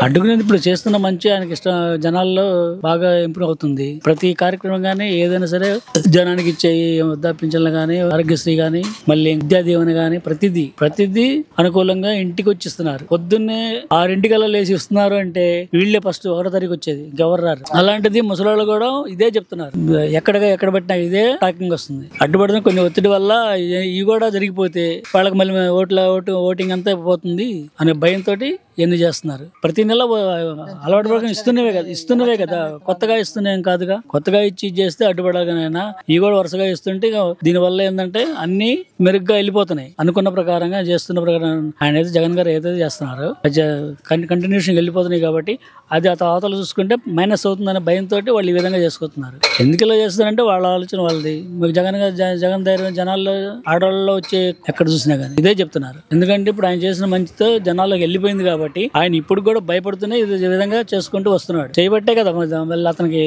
అడ్డుకునేది ఇప్పుడు చేస్తున్న మంచి ఆయనకి ఇష్టం జనాల్లో బాగా ఇంప్రూవ్ అవుతుంది. ప్రతి కార్యక్రమం గానీ ఏదైనా సరే జనానికి ఇచ్చే వృద్ధాపించలు గానీ, ఆరోగ్యశ్రీ గానీ, మళ్ళీ విద్యా దీవెన గానీ ప్రతిదీ అనుకూలంగా ఇంటికి వచ్చి ఇస్తున్నారు. పొద్దున్నే 6 లేచి ఇస్తున్నారు అంటే వీళ్ళే ఫస్ట్ 1వ తారీఖు వచ్చేది, ఇంకెవరు రారు. అలాంటిది ముసలాళ్ళు కూడా ఇదే చెప్తున్నారు. ఎక్కడ పెట్టినా ఇదే టాకింగ్ వస్తుంది. అడ్డుపడుతున్న కొన్ని ఒత్తిడి వల్ల ఇవి కూడా జరిగిపోతే వాళ్ళకి మళ్ళీ ఓటింగ్ అంతా పోతుంది అనే భయంతో ఎన్ని చేస్తున్నారు. ప్రతి నెల అలవాటు పడక ఇస్తున్నవే కదా, కొత్తగా ఇస్తున్నాం కాదుగా. కొత్తగా ఇచ్చి చేస్తే అడ్డుపడగానైనా ఇవి కూడా వరుసగా ఇస్తుంటే దీని వల్ల ఏంటంటే అన్ని మెరుగ్గా వెళ్ళిపోతున్నాయి. అనుకున్న ప్రకారంగా చేస్తున్న ప్రకారం ఆయన అయితే జగన్ గారు ఏదైతే చేస్తున్నారో కంటిన్యూషన్ వెళ్ళిపోతున్నాయి. కాబట్టి అది ఆ అవతల చూసుకుంటే మైనస్ అవుతుందనే భయంతో వాళ్ళు ఈ విధంగా చేసుకుంటున్నారు. ఎందుకు ఇలా చేస్తున్నారంటే వాళ్ళ ఆలోచన వాళ్ళది. జగన్ ధైర్యం జనాల్లో ఆడవాళ్ళలో వచ్చే ఎక్కడ చూసినా కానీ ఇదే చెప్తున్నారు. ఎందుకంటే ఇప్పుడు ఆయన చేసిన మంచితో జనాల్లోకి వెళ్ళిపోయింది కాబట్టి ఆయన ఇప్పుడు కూడా భయపడుతూనే ఈ విధంగా చేసుకుంటూ వస్తున్నాడు. చేయబట్టే కదా మళ్ళీ అతనికి